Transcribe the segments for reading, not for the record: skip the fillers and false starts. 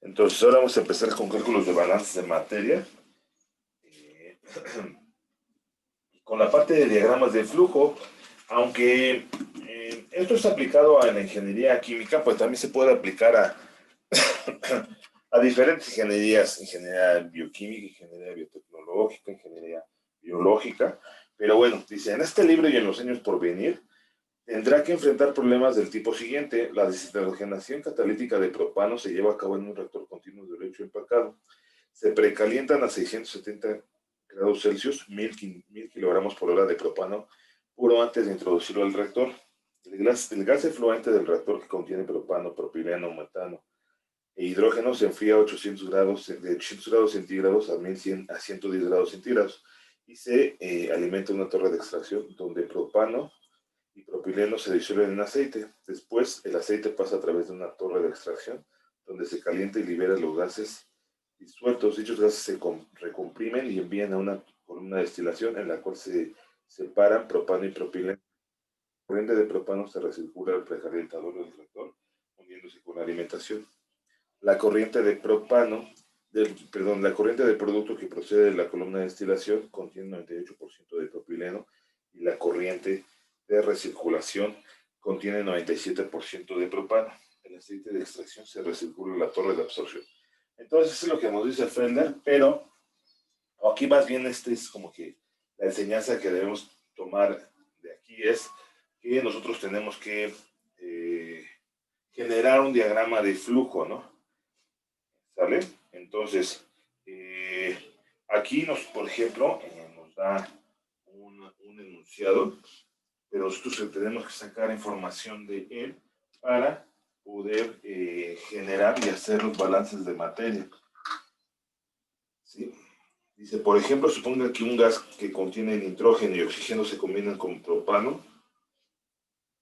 Entonces ahora vamos a empezar con cálculos de balance de materia. Eh, con la parte de diagramas de flujo, aunque esto es aplicado a la ingeniería química, pues también se puede aplicar a diferentes ingenierías, ingeniería bioquímica, ingeniería biotecnológica, ingeniería biológica. Pero bueno, dice, en este libro y en los años por venir, tendrá que enfrentar problemas del tipo siguiente. La deshidrogenación catalítica de propano se lleva a cabo en un reactor continuo de lecho empacado. Se precalientan a 670 grados Celsius, 1000 kilogramos por hora de propano puro antes de introducirlo al reactor. El gas efluente del reactor que contiene propano, propileno, metano e hidrógeno se enfría a 800 grados, de 800 grados centígrados a 1100 a 110 grados centígrados y se alimenta una torre de extracción donde propano y propileno se disuelven en aceite. Después el aceite pasa a través de una torre de extracción donde se calienta y libera los gases disueltos. Dichos gases se recomprimen y envían a una columna de destilación en la cual se separan propano y propileno. La corriente de propano se recircula al precalentador del reactor, uniéndose con la alimentación. La corriente de propano, la corriente del producto que procede de la columna de destilación contiene 98% de propileno y la corriente de recirculación contiene 97% de propano. El aceite de extracción se recircula en la torre de absorción. Entonces, eso es lo que nos dice Felder, pero aquí más bien este es como que la enseñanza que debemos tomar de aquí es que nosotros tenemos que generar un diagrama de flujo, ¿no? ¿Sale? Entonces, aquí por ejemplo, nos da un enunciado, pero nosotros tenemos que sacar información de él para poder generar y hacer los balances de materia. ¿Sí? Dice, por ejemplo, suponga que un gas que contiene nitrógeno y oxígeno se combinan con propano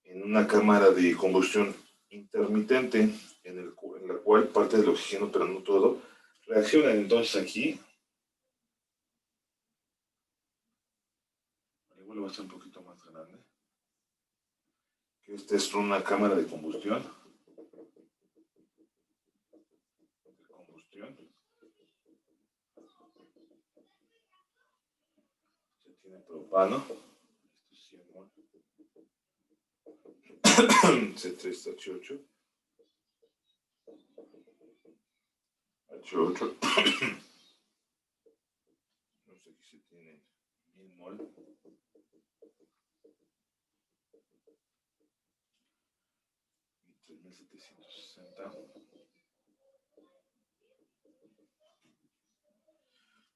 en una cámara de combustión intermitente en la cual parte del oxígeno, pero no todo, reaccionan. Entonces aquí, igual va a ser un poquito más grande, que esta es una cámara de combustión. Se tiene propano, C3H8, H8, no sé, aquí se tiene 1000 mol. Y 3760.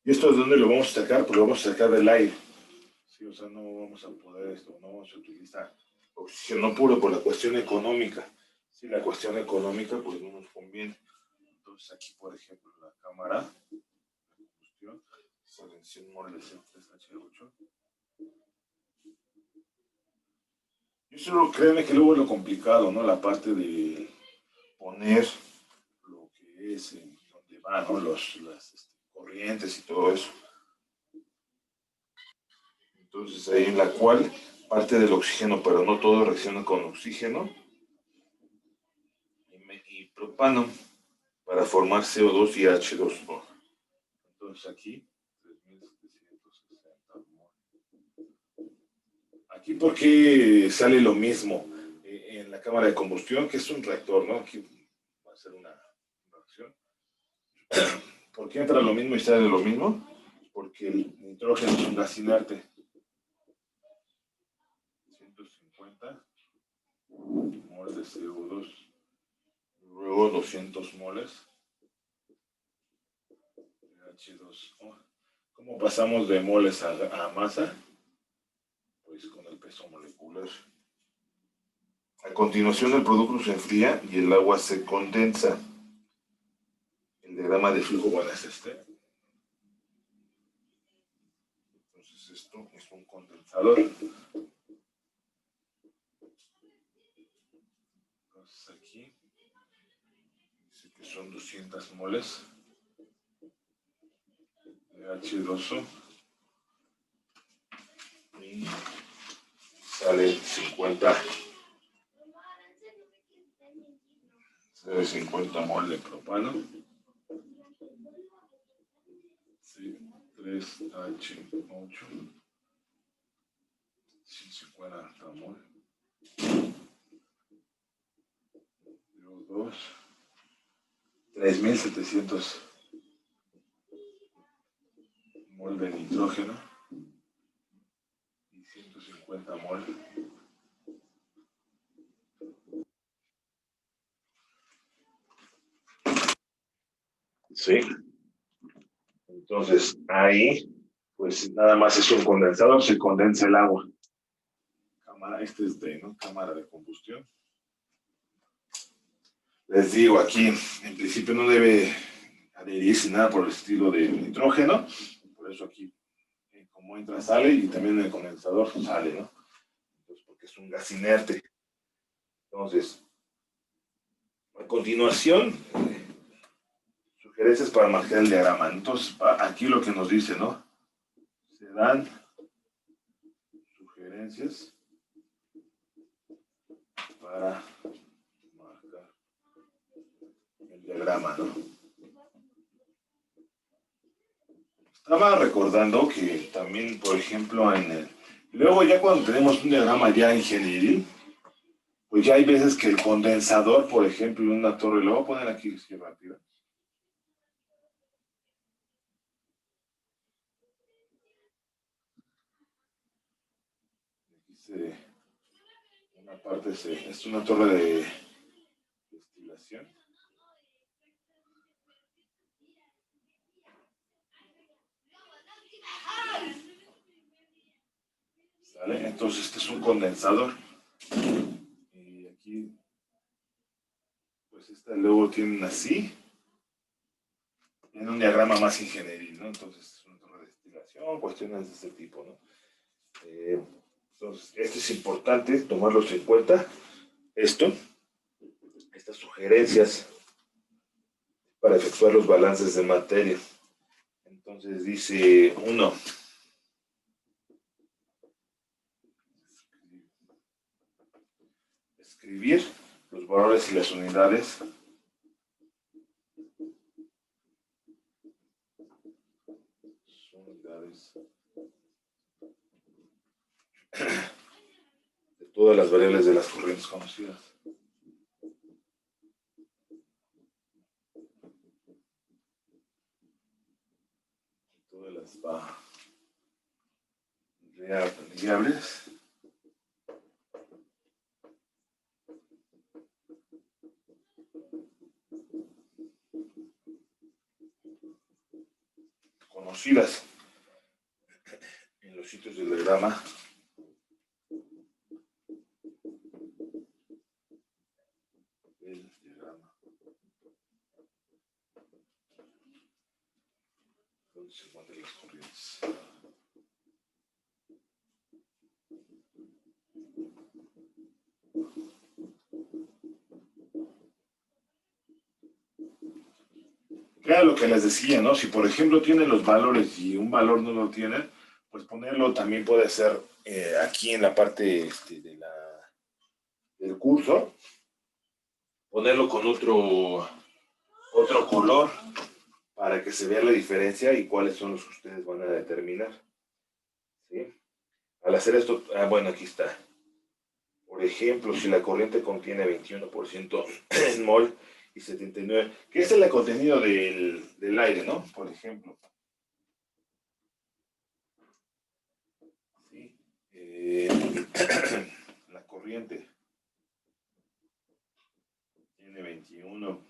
¿Y esto de dónde lo vamos a sacar? Pues lo vamos a sacar del aire. Sí, o sea, no vamos a poder esto, no vamos a utilizar oxígeno puro por la cuestión económica. Si la cuestión económica, pues no nos conviene. Entonces aquí, por ejemplo, la cámara de combustión, salen 100 mol de C3H8. Yo solo créeme que luego es lo complicado, ¿no? La parte de poner lo que es, donde van, ¿no? Las corrientes y todo eso. Entonces ahí en la cual parte del oxígeno, pero no todo reacciona con oxígeno y propano para formar CO2 y H2O. Entonces aquí, 3760. Aquí porque sale lo mismo en la cámara de combustión, que es un reactor, ¿no? Aquí va a ser una reacción. ¿Por qué entra lo mismo y sale lo mismo? Porque el nitrógeno es un gas inerte. 150 moles de CO2, luego 200 moles de H2O. ¿Cómo pasamos de moles a masa? Pues con el peso molecular. A continuación el producto se enfría y el agua se condensa. El diagrama de flujo, bueno, es este. Entonces esto es un condensador. Entonces aquí dice que son 200 moles de H2O y sale 50 moles de propano. 3H8, 150 mol. CO2, 3700 mol de nitrógeno y 150 mol. Sí. Entonces, ahí, pues nada más es un condensador, se condensa el agua. Cámara, este es de, ¿no? Cámara de combustión. Les digo, aquí en principio no debe adherirse nada por el estilo de nitrógeno. Por eso aquí, como entra, sale, y también el condensador sale, ¿no? Entonces, porque es un gas inerte. Entonces, a continuación, sugerencias para marcar el diagrama. Entonces, aquí lo que nos dice, ¿no? Se dan sugerencias para marcar el diagrama, ¿no? Estaba recordando que también, por ejemplo, luego ya cuando tenemos un diagrama ya ingenieril, pues ya hay veces que el condensador, por ejemplo, en una torre, lo voy a poner aquí así rápido. Una parte es una torre de destilación. ¿Sale? Entonces este es un condensador. Y aquí, pues esta luego tienen así, en un diagrama más ingenieril, ¿no? Entonces es una torre de destilación, cuestiones de este tipo, ¿no? Entonces, esto es importante tomarlos en cuenta. Estas sugerencias para efectuar los balances de materia. Entonces dice 1. Escribir los valores y las unidades de todas las variables de las corrientes conocidas. Todas las variables conocidas en los sitios del diagrama. Donde se encuentran las corrientes. Claro, lo que les decía, ¿no? Si por ejemplo tienen los valores y un valor no lo tienen, pues ponerlo también puede ser aquí en la parte del curso, ponerlo con otro color para que se vea la diferencia y cuáles son los que ustedes van a determinar. ¿Sí? Al hacer esto, bueno, aquí está. Por ejemplo, si la corriente contiene 21% en mol y 79, que es el contenido del aire, ¿no? Por ejemplo. ¿Sí? La corriente tiene 21%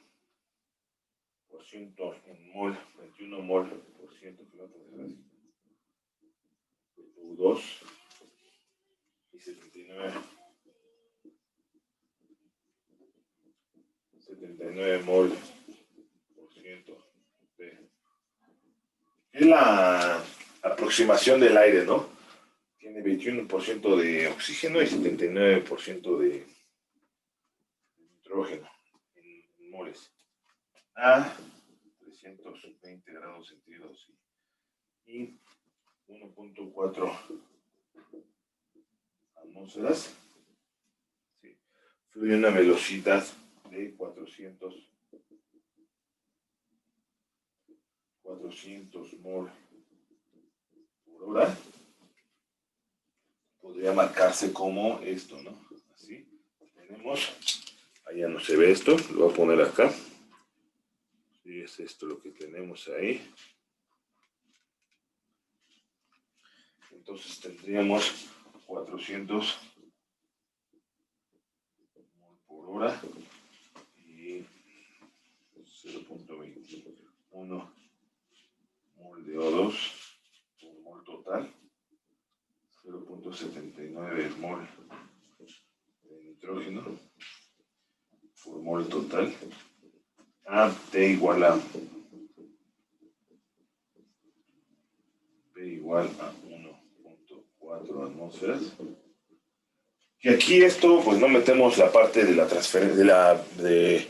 en mol, 21 mol por ciento, que lo voy a poner así. U2 y 79 mol por ciento de... Es la aproximación del aire, ¿no? Tiene 21% de oxígeno y 79% de nitrógeno en moles. A 320 grados centígrados y 1.4 atmósferas. Sí. Fluye a una velocidad de 400 mol podría marcarse como esto, ¿no? Así, tenemos, allá no se ve esto, lo voy a poner acá. Y es esto lo que tenemos ahí. Entonces tendríamos 400 mol por hora y 0.21 mol de O2 por mol total, 0.79 mol de nitrógeno por mol total, a T igual a 1.4 atmósferas. Y aquí esto, pues no metemos la parte de la transferencia, de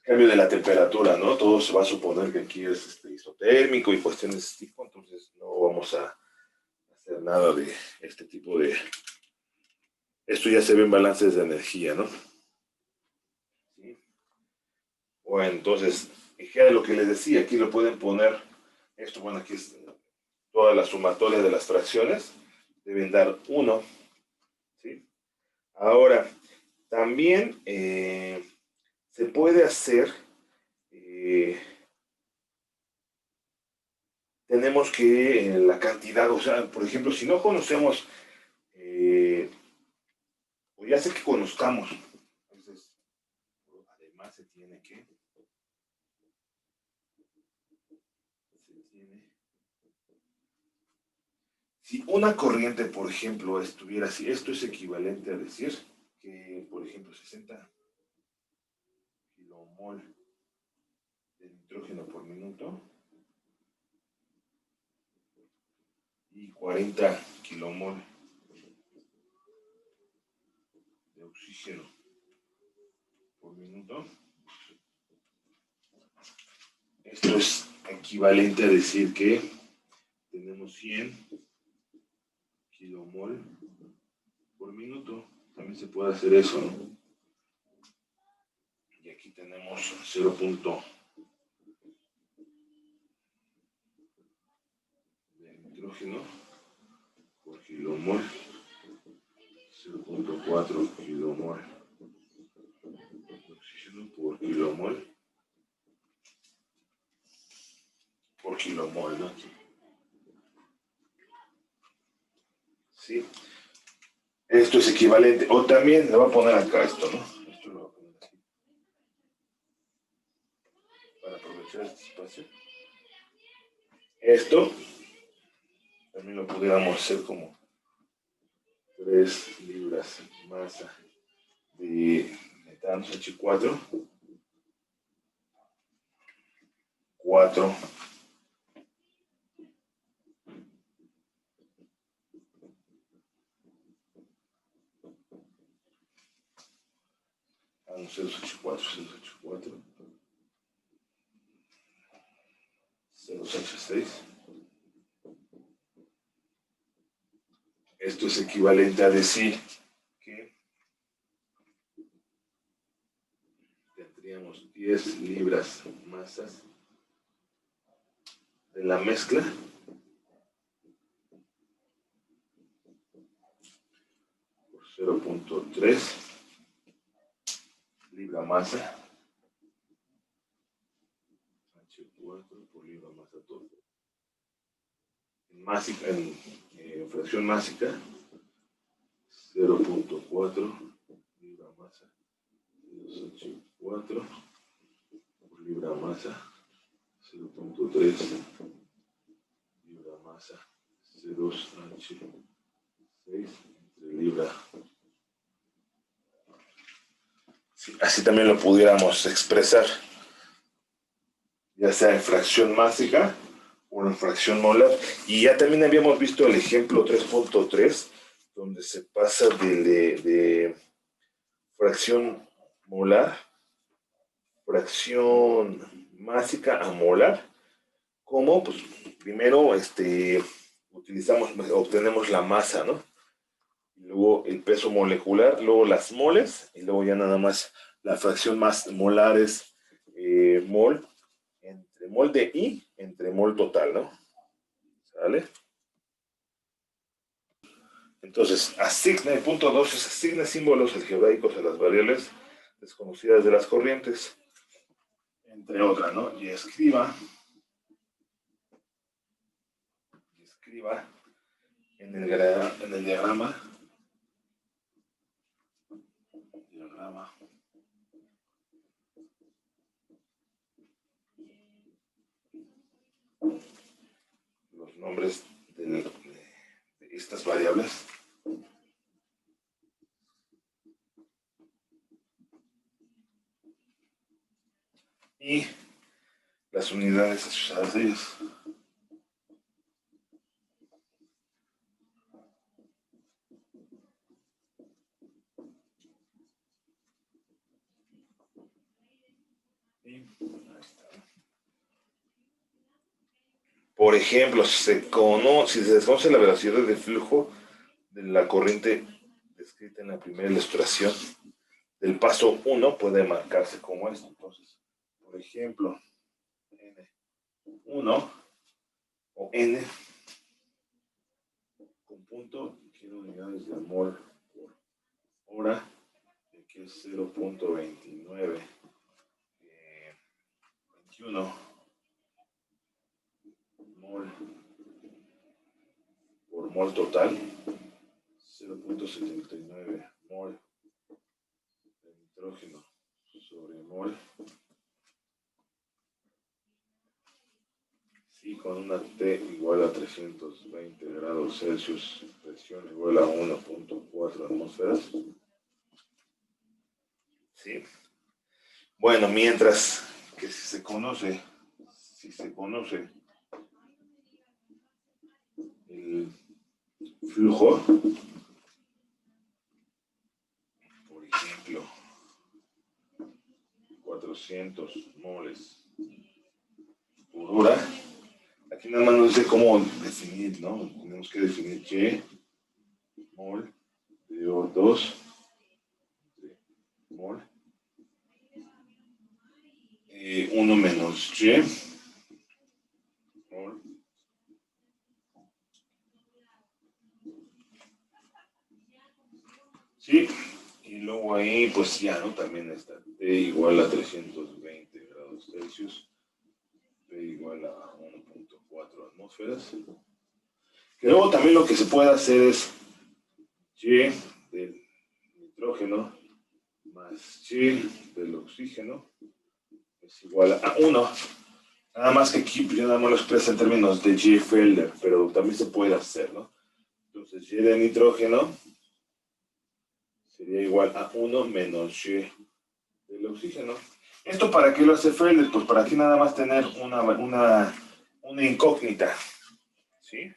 cambio de la temperatura, ¿no? Todo se va a suponer que aquí es isotérmico y cuestiones de este tipo, entonces no vamos a hacer nada de este tipo de... Esto ya se ve en balances de energía, ¿no? ¿Sí? Bueno, entonces, ¿qué era lo que les decía? Aquí lo pueden poner, esto, bueno, aquí es toda la sumatoria de las fracciones, deben dar 1, ¿sí? Ahora, también se puede hacer, tenemos que la cantidad, o sea, por ejemplo, si no conocemos, o ya sé que conozcamos, entonces, además se tiene, si una corriente, por ejemplo, estuviera así, esto es equivalente a decir que, por ejemplo, 60 kilomol de nitrógeno por minuto y 40 kilomol de oxígeno por minuto. Esto es equivalente a decir que tenemos 100 kilomol por minuto. También se puede hacer eso, ¿no? Y aquí tenemos 0. de nitrógeno por kilomol, 0.4 kilomol de oxígeno por kilomol, ¿no? ¿Sí? Esto es equivalente, o también le voy a poner acá esto, ¿no? Esto lo voy a poner aquí, para aprovechar este espacio. Esto también lo pudiéramos hacer como 3 libras masa de metano H4, 4 0H4, 0H6. Esto es equivalente a decir que tendríamos 10 libras masas de la mezcla por 0.3 libra masa H4 por libra masa total. En fracción másica 0.4 libra masa H4 por libra masa 0.3 libra masa C2H6 entre libra. Sí, así también lo pudiéramos expresar, ya sea en fracción másica o en fracción molar. Y ya también habíamos visto el ejemplo 3.3, donde se pasa de fracción molar, fracción másica a molar. ¿Cómo? Pues primero obtenemos la masa, ¿no? Luego el peso molecular, luego las moles, y luego ya nada más la fracción más molar es mol, entre mol de I, entre mol total, ¿no? ¿Sale? Entonces, asigna, el punto 2 es asigna símbolos algebraicos a las variables desconocidas de las corrientes, entre otras, ¿no? Y escriba en el diagrama los nombres de estas variables. Y las unidades asociadas a ellas. Por ejemplo, si se desconoce la velocidad de flujo de la corriente descrita en la primera ilustración del paso 1, puede marcarse como esto. Entonces, por ejemplo, N1 o N con punto, quiero unidades de mol por hora, que es 0.29, 21 mol por mol total, 0.79 mol de nitrógeno sobre mol, sí, con una T igual a 320 grados Celsius, presión igual a 1.4 atmósferas. Sí. Bueno, mientras que si se conoce el flujo, por ejemplo, 400 moles por hora, aquí nada más no sé cómo definir, ¿no? Tenemos que definir Y mol de O2 mol 1 menos Y mol sí, y luego ahí pues ya, ¿no? También está T igual a 320 grados Celsius, P igual a 1.4 atmósferas. Que luego también lo que se puede hacer es Y del nitrógeno más Y del oxígeno es igual a 1. Nada más que aquí yo nada más lo expreso en términos de Y Felder, pero también se puede hacer, ¿no? Entonces Y de nitrógeno sería igual a 1 menos Y del oxígeno. ¿Esto para qué lo hace Felder? Pues para aquí nada más tener una incógnita, ¿sí?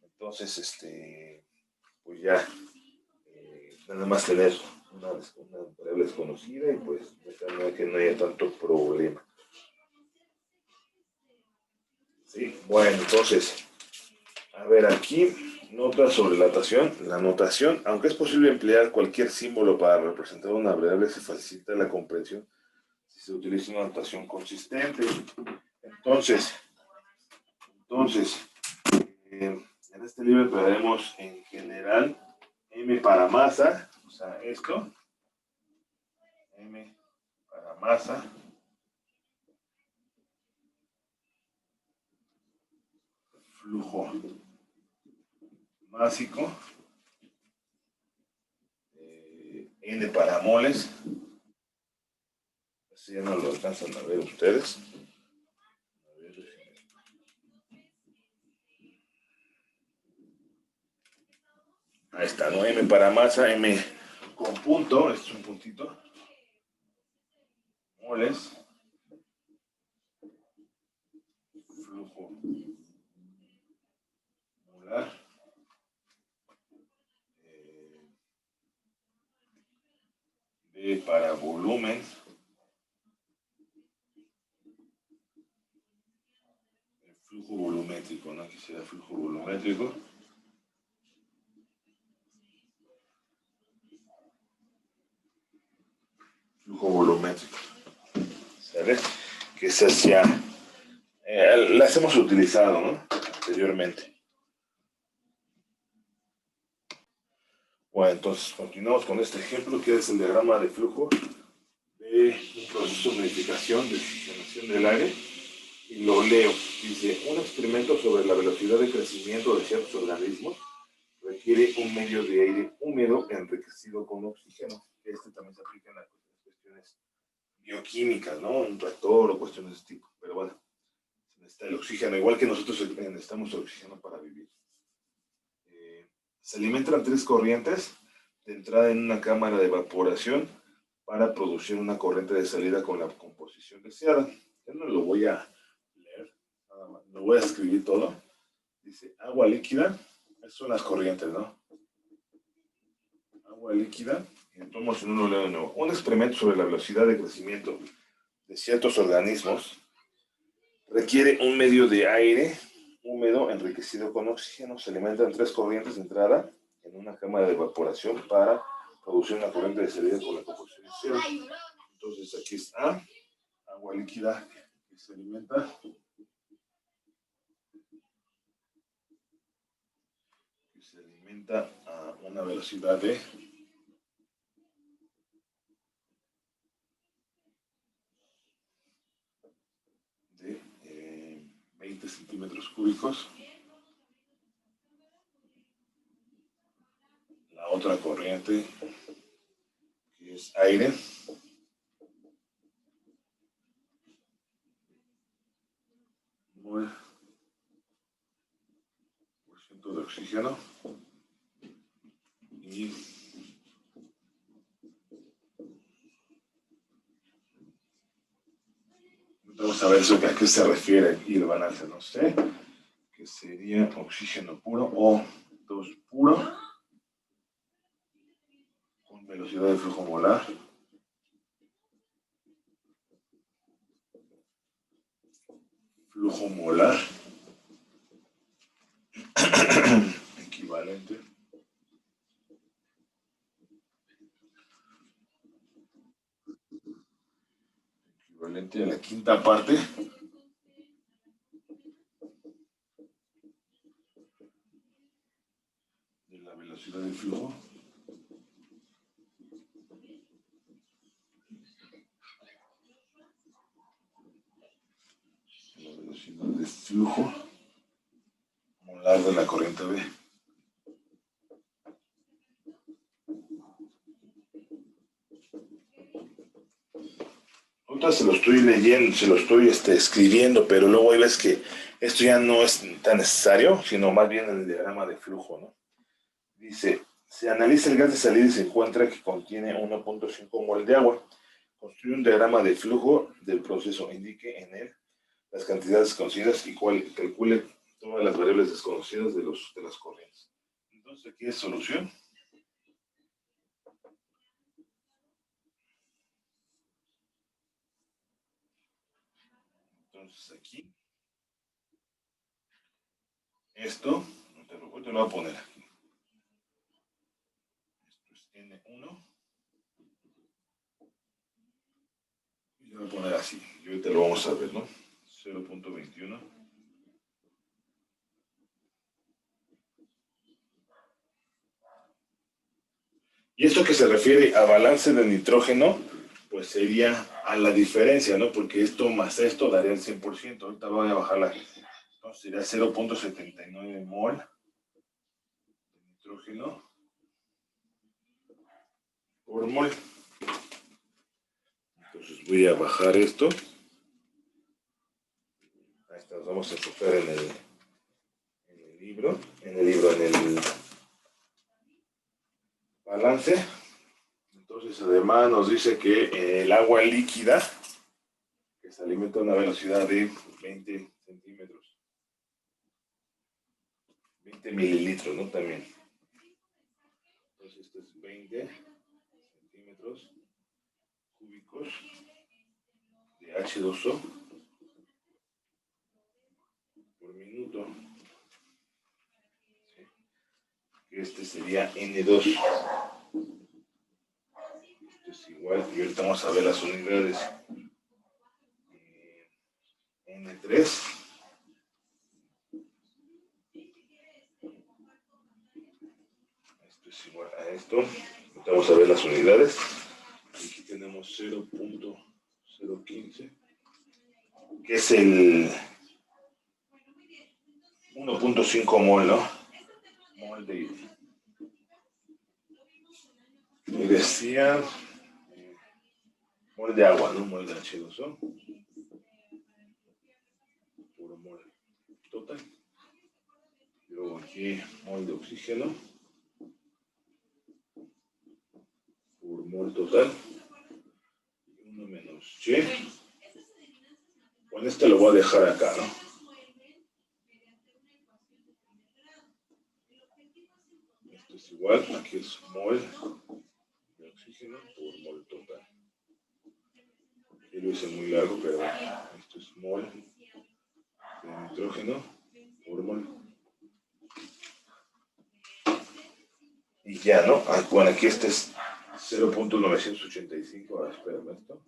Entonces, pues ya, nada más tener una variable desconocida y pues que no haya tanto problema. Sí, bueno, entonces, a ver aquí, notas sobre la notación. La notación, aunque es posible emplear cualquier símbolo para representar una variable, se facilita la comprensión si se utiliza una notación consistente. Entonces, en este libro veremos en general M para masa, o sea, esto, M para masa, flujo másico, N para moles, así ya no lo alcanzan a ver ustedes. Ahí está, ¿no? M para masa, M con punto, este es un puntito, moles, flujo molar, B para volumen, el flujo volumétrico, ¿no? Aquí será flujo volumétrico. Flujo volumétrico, ¿sale? Que esas ya las hemos utilizado, ¿no? Anteriormente. Bueno, entonces continuamos con este ejemplo que es el diagrama de flujo de un proceso de unificación de oxigenación del aire. Y lo leo. Dice, un experimento sobre la velocidad de crecimiento de ciertos organismos requiere un medio de aire húmedo enriquecido con oxígeno. Este también se aplica en las cuestiones bioquímicas, ¿no? Un tractor o cuestiones de este tipo. Pero bueno, se necesita el oxígeno, igual que nosotros necesitamos el oxígeno para vivir. Se alimentan tres corrientes de entrada en una cámara de evaporación para producir una corriente de salida con la composición deseada. Yo no lo voy a leer, nada más. Lo voy a escribir todo. Dice agua líquida, esas son las corrientes, ¿no? Agua líquida, y entonces no lo leo de nuevo. Un experimento sobre la velocidad de crecimiento de ciertos organismos requiere un medio de aire húmedo enriquecido con oxígeno. Se alimentan tres corrientes de entrada en una cámara de evaporación para producir una corriente de salida con la composición deseada. Entonces aquí es A, agua líquida que se alimenta a una velocidad de de 20 centímetros cúbicos. La otra corriente que es aire mol por ciento de oxígeno y vamos a ver eso, a qué se refiere y el balance, no sé, que sería oxígeno puro o 2 puro con velocidad de flujo molar. Flujo molar equivalente a la quinta parte de la velocidad de flujo molar de la corriente B. Ahorita se lo estoy leyendo, se lo estoy escribiendo, pero luego hay veces que esto ya no es tan necesario, sino más bien el diagrama de flujo, ¿no? Dice, se analiza el gas de salida y se encuentra que contiene 1.5 mol de agua. Construye un diagrama de flujo del proceso, indique en él las cantidades conocidas y calcule todas las variables desconocidas de las corrientes. Entonces aquí es solución. Entonces aquí, esto, no te lo voy a poner aquí. Esto es N1. Y lo voy a poner así. Y ahorita lo vamos a ver, ¿no? 0.21. Y esto que se refiere a balance de nitrógeno, pues sería a la diferencia, ¿no? Porque esto más esto daría el 100%. Ahorita voy a bajarla. Entonces sería 0.79 mol de nitrógeno por mol. Entonces voy a bajar esto. Ahí está, nos vamos a enfocar en el libro, en el balance. Entonces además nos dice que el agua líquida que se alimenta a una velocidad de 20 centímetros, 20 mililitros, ¿no? También. Entonces esto es 20 centímetros cúbicos de H2O por minuto. ¿Sí? Este sería N2. Esto es igual, y ahorita vamos a ver las unidades. N3. Esto es igual a esto. esto. Vamos a ver las unidades. Aquí tenemos 0.015, que es el 1.5 mol, ¿no? Mol de hidro. Y decía mol de agua, ¿no? Mol de H2O. Puro mol total. Luego aquí mol de oxígeno. Por mol total. 1 menos Y. Bueno, este lo voy a dejar acá, ¿no? Esto es igual, aquí es mol de oxígeno por mol total. Aquí lo hice muy largo, pero esto es mol de nitrógeno por mol. Y ya, ¿no? Bueno, aquí este es 0.985. Ahora espérame esto.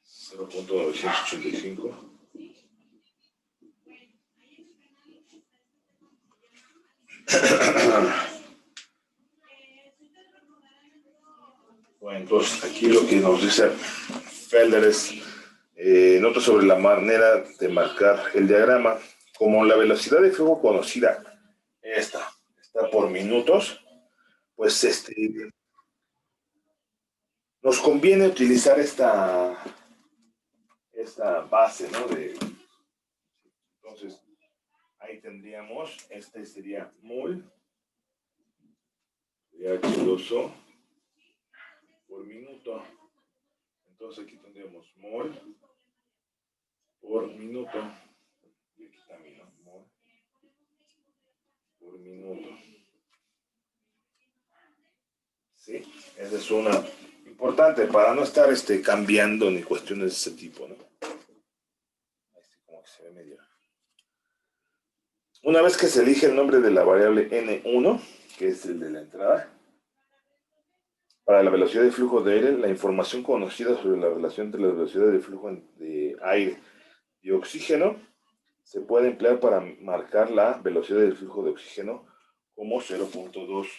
0.985. Bueno, entonces aquí lo que nos dice Felder es nota sobre la manera de marcar el diagrama. Como la velocidad de flujo conocida está por minutos, pues nos conviene utilizar esta base, ¿no? Entonces, ahí tendríamos, este sería mol de H2O por minuto. Entonces aquí tendríamos mol por minuto. Y aquí también, ¿no? Mol por minuto. Sí, esa es una importante para no estar cambiando ni cuestiones de ese tipo, ¿no? Como que se ve medio. Una vez que se elige el nombre de la variable N1, que es el de la entrada, para la velocidad de flujo de aire, la información conocida sobre la relación entre la velocidad de flujo de aire y oxígeno se puede emplear para marcar la velocidad del flujo de oxígeno como 0.2.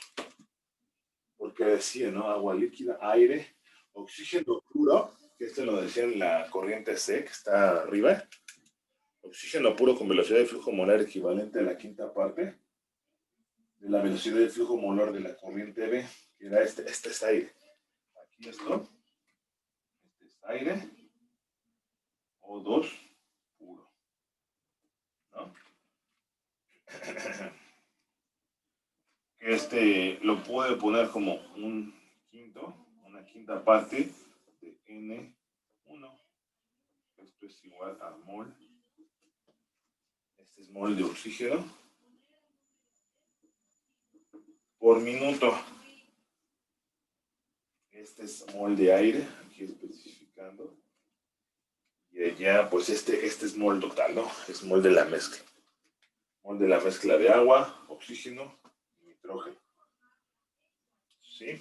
Porque decía, ¿no? Agua líquida, aire, oxígeno puro, que esto lo decía en la corriente C, que está arriba. Oxígeno puro con velocidad de flujo molar equivalente a la quinta parte de la velocidad de flujo molar de la corriente B, que era este es aire. Aquí esto, este es aire, O2 puro, ¿no? Lo puedo poner como una quinta parte de N1. Esto es igual a mol. Este es mol de oxígeno por minuto. Este es mol de aire, aquí especificando. Y allá, pues este es mol total, ¿no? Es mol de la mezcla. Mol de la mezcla de agua, oxígeno y nitrógeno. ¿Sí?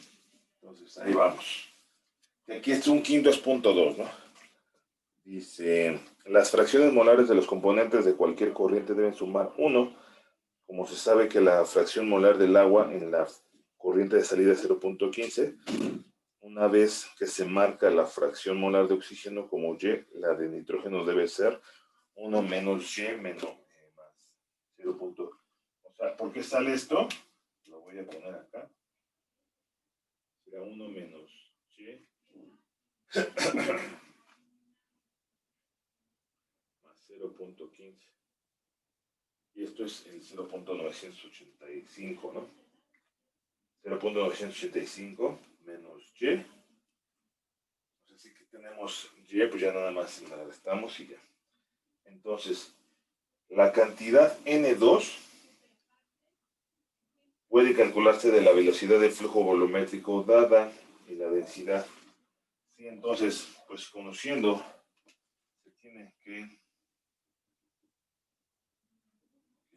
Entonces ahí vamos. Y aquí es un quinto, es 0.2, ¿no? Dice, las fracciones molares de los componentes de cualquier corriente deben sumar 1. Como se sabe que la fracción molar del agua en la corriente de salida es 0.15, una vez que se marca la fracción molar de oxígeno como Y, la de nitrógeno debe ser 1 menos Y menos más 0. O sea, ¿por qué sale esto? Lo voy a poner acá. Será 1 menos Y más 0.15. Y esto es el 0.985, ¿no? 0.985 menos Y. Así que tenemos Y, pues ya nada más la restamos y ya. Entonces, la cantidad N2 puede calcularse de la velocidad de flujo volumétrico dada y la densidad. Sí, entonces, pues conociendo, se tiene que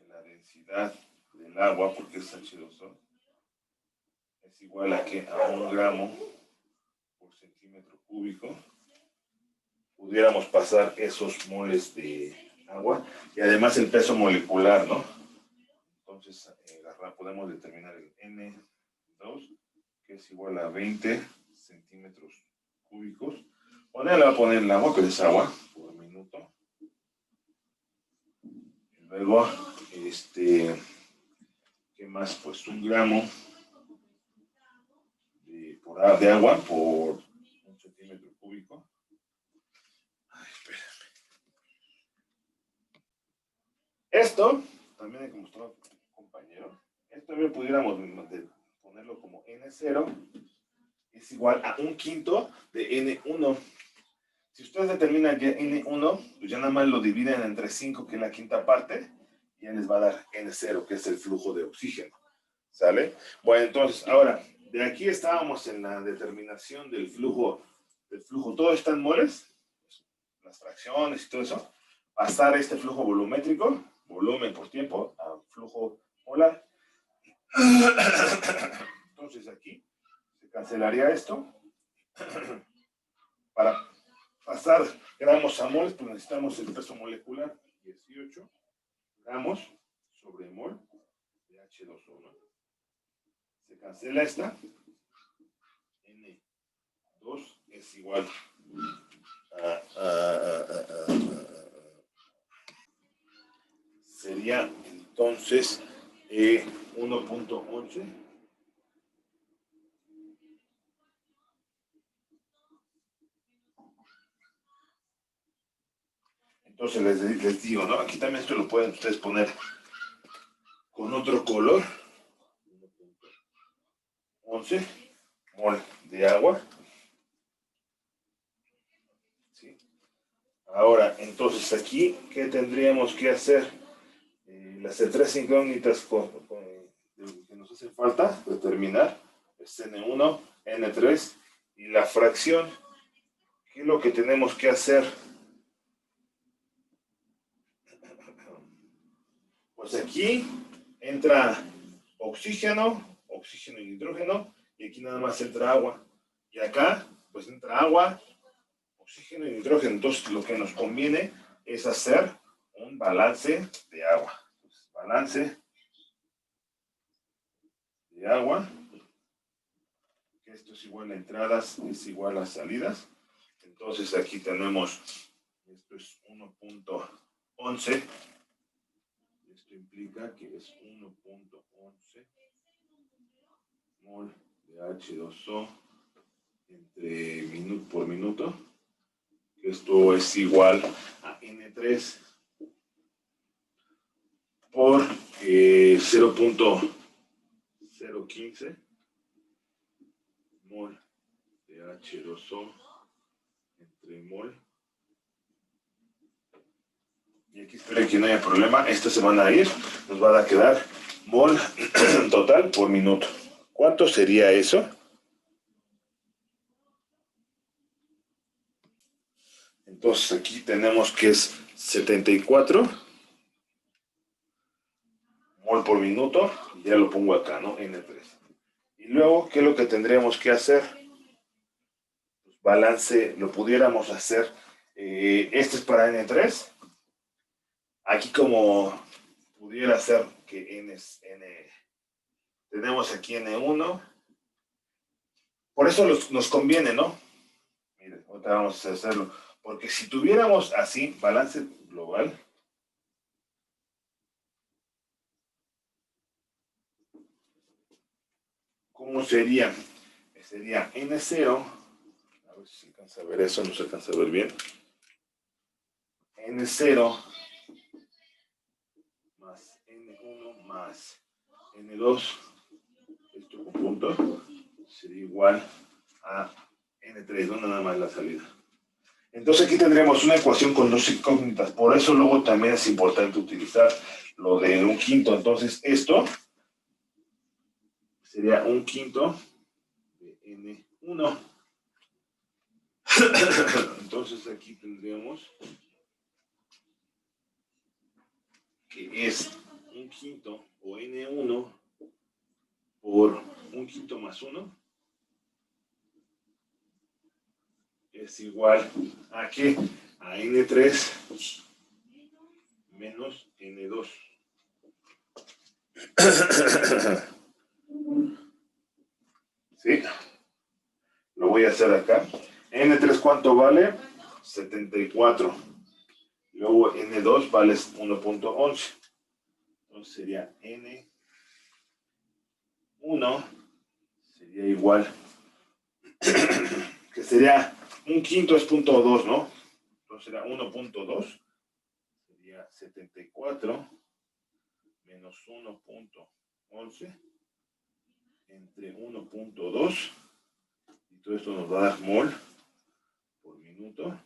la densidad del agua, porque es H2O, es igual a 1 gramo por centímetro cúbico. Pudiéramos pasar esos moles de agua y además el peso molecular, ¿no? Entonces Ahora podemos determinar el N2, que es igual a 20 centímetros cúbicos. Bueno, le va a poner el agua, pero es agua por minuto. Y luego, ¿qué más? Pues 1 gramo de agua por 1 centímetro cúbico. Ay, espérame. Esto, también como mostró un compañero, esto también pudiéramos ponerlo como N0 es igual a 1/5 de N1. Si ustedes determinan ya N1, pues ya nada más lo dividen entre 5, que es la quinta parte, y ya les va a dar N0, que es el flujo de oxígeno. ¿Sale? Bueno, entonces, ahora, de aquí estábamos en la determinación del flujo. Todo está en moles, las fracciones y todo eso. Pasar este flujo volumétrico, volumen por tiempo, a flujo molar. Entonces aquí se cancelaría esto. Para pasar gramos a moles, pues necesitamos el peso molecular, 18 gramos sobre mol de H2O, ¿no? Se cancela esta. N2 es igual sería entonces 1.11. Entonces les digo, ¿no? Aquí también esto lo pueden ustedes poner con otro color. 1.11 mol de agua. ¿Sí? Ahora, entonces aquí, ¿qué tendríamos que hacer? Las tres incógnitas que nos hacen falta determinar es N1, N3 y la fracción. ¿Qué es lo que tenemos que hacer? Pues aquí entra oxígeno y nitrógeno, y aquí nada más entra agua. Y acá, pues entra agua, oxígeno y nitrógeno. Entonces, lo que nos conviene es hacer un balance de agua. Entonces, balance de agua. Esto es igual a entradas, es igual a salidas. Entonces, aquí tenemos, esto es 1.11. Esto implica que es 1.11 mol de H2O entre minuto por minuto. Esto es igual a N3 por 0.015 mol de H2O entre mol. Y aquí espero que no haya problema. Estas se van a ir. Nos va a quedar mol total por minuto. ¿Cuánto sería eso? Entonces aquí tenemos que es 74 mol por minuto. Y ya lo pongo acá, ¿no? N3. Y luego, ¿qué es lo que tendríamos que hacer? Pues balance, lo pudiéramos hacer. Este es para N3. Aquí como pudiera ser que tenemos aquí N1. Por eso nos conviene, ¿no? Miren, ahorita vamos a hacerlo. Porque si tuviéramos así, balance global, ¿cómo sería? Sería N0, a ver si se alcanza a ver eso, no se alcanza a ver bien. N0 más N1 más N2, esto conjunto, sería igual a N3, no nada más la salida. Entonces aquí tendremos una ecuación con dos incógnitas, por eso luego también es importante utilizar lo de 1/5. Entonces esto sería 1/5 de N1. Entonces aquí tendríamos que es 1/5 o N1 por 1/5 más 1 es igual a ¿qué? A N3 menos N2. ¿Sí? Lo voy a hacer acá. N3, ¿cuánto vale? 74. Luego N2 vale 1.11. Entonces sería N1 sería igual, que sería un quinto es 0.2, ¿no? Entonces sería 1.2, sería 74 menos 1.11 entre 1.2, y todo esto nos va a dar mol por minuto.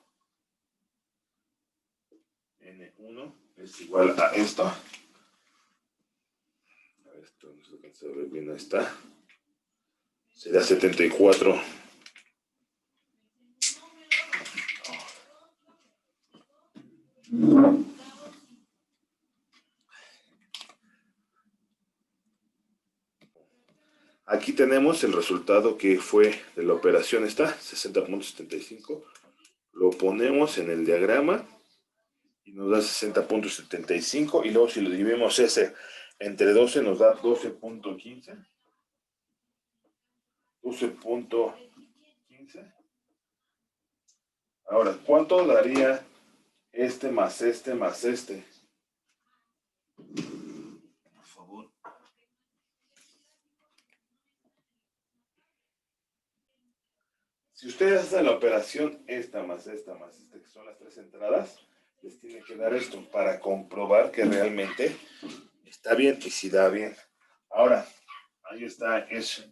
N1 es igual a esto. A ver, esto no se alcanza a ver bien, ahí está. Sería 74. Aquí tenemos el resultado que fue de la operación, está 60.75. Lo ponemos en el diagrama y nos da 60.75, y luego si lo dividimos ese entre 12 nos da 12.15. 12.15. Ahora, ¿cuánto daría este más este más este? Por favor. Si ustedes hacen la operación esta, que son las tres entradas, les tiene que dar esto para comprobar que realmente está bien y si da bien. Ahora, ahí está eso.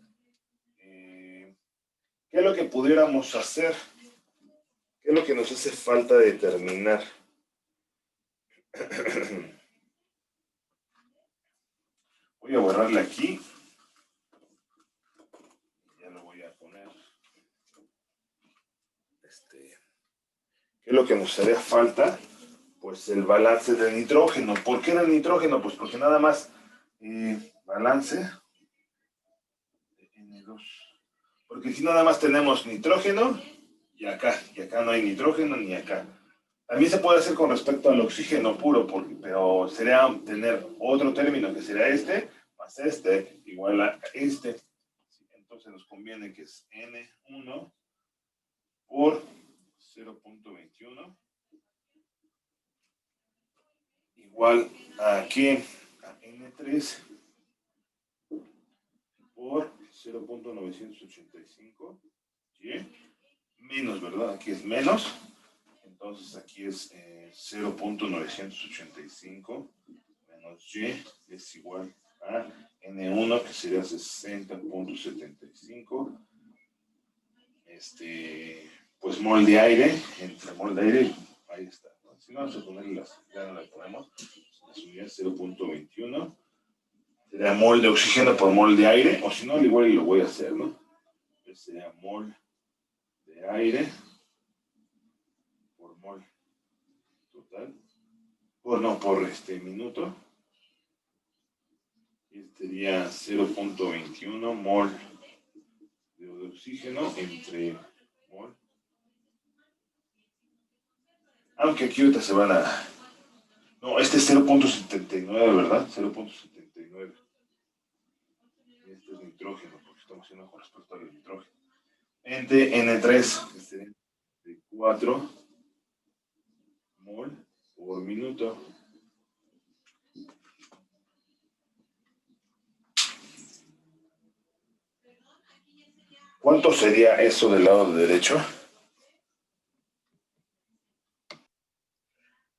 ¿Qué es lo que pudiéramos hacer? ¿Qué es lo que nos hace falta determinar? Voy a borrarle aquí. Ya lo voy a poner. ¿Qué es lo que nos haría falta? Pues el balance del nitrógeno. ¿Por qué del nitrógeno? Pues porque nada más balance de N2. Porque si nada más tenemos nitrógeno y acá no hay nitrógeno ni acá. También se puede hacer con respecto al oxígeno puro, pero sería tener otro término que sería este más este igual a este. Entonces nos conviene que es N1 por 0.21 igual aquí a N3 por 0.985, ¿sí? Menos, ¿verdad? Aquí es menos. Entonces aquí es 0.985 menos Y es igual a N1, que sería 60.75. Pues mol de aire, entre mol de aire, ahí está, ¿no? Si no, vamos a ponerle ya no le ponemos, sería 0.21. Sería mol de oxígeno por mol de aire, o si no, igual lo voy a hacer, ¿no? Entonces sería mol de aire por mol total, por minuto, y sería 0.21 mol de oxígeno entre mol. Aunque aquí ahorita se van a... No, este es 0.79, ¿verdad? 0.79. Este es nitrógeno, porque estamos haciendo con respecto al nitrógeno. Entre N3, que sería de 4 mol por minuto. ¿Cuánto sería eso del lado derecho?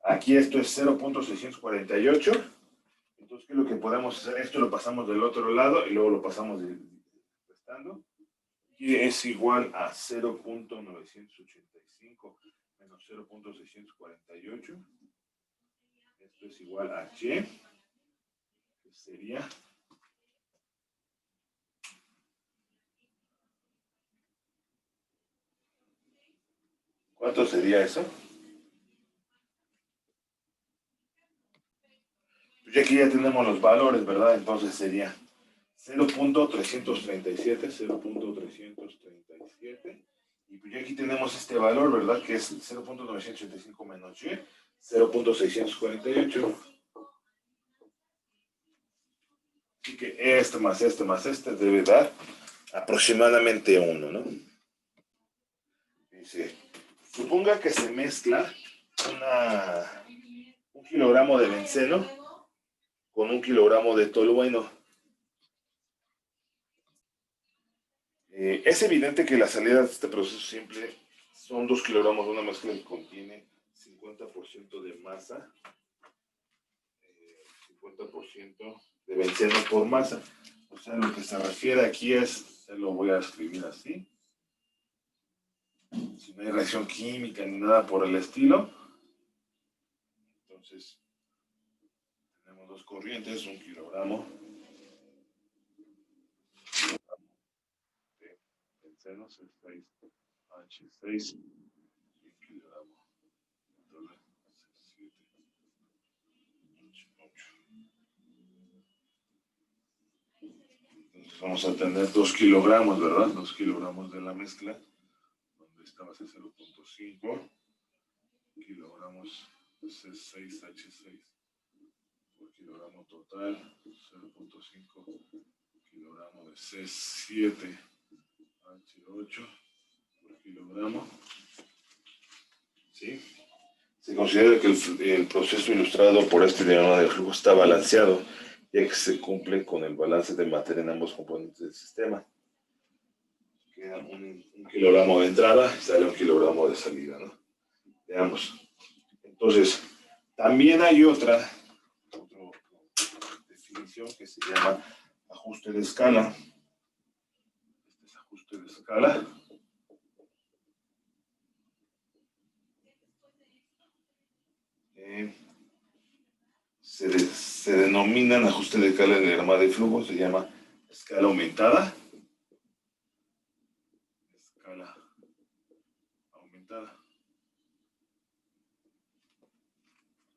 Aquí esto es 0.648. Entonces, ¿qué es lo que podemos hacer? Esto lo pasamos del otro lado y luego lo pasamos restando. Y es igual a 0.985 menos 0.648. Esto es igual a Y, que sería... ¿Cuánto sería eso? Pues ya aquí ya tenemos los valores, ¿verdad? Entonces sería 0.337, 0.337. Y pues ya aquí tenemos este valor, ¿verdad? Que es 0.985 menos Y, 0.648. Así que este más este debe dar aproximadamente 1, ¿no? Dice, suponga que se mezcla un kilogramo de benceno con 1 kilogramo de tolueno. Es evidente que la salida de este proceso simple son 2 kilogramos de una mezcla que contiene 50% de masa, 50% de benceno por masa. O sea, lo que se refiere aquí es, se lo voy a escribir así, si no hay reacción química ni nada por el estilo. Entonces, tenemos dos corrientes, 1 kilogramo de benceno, C6H6, 1 kilogramo de C7H8. Entonces vamos a tener 2 kilogramos, ¿verdad? 2 kilogramos de la mezcla, donde estaba C0.5 kilogramos de C6H6 por kilogramo total, 0.5 kilogramo de C7H8 por kilogramo. ¿Sí? Se considera que el proceso ilustrado por este diagrama de flujo está balanceado, ya que se cumple con el balance de materia en ambos componentes del sistema. Queda un kilogramo de entrada y sale 1 kilogramo de salida, ¿no? Veamos. Entonces, también hay otra definición que se llama ajuste de escala. Este es ajuste de escala. Se denominan ajuste de escala en el diagrama de flujo, se llama escala aumentada. Escala aumentada.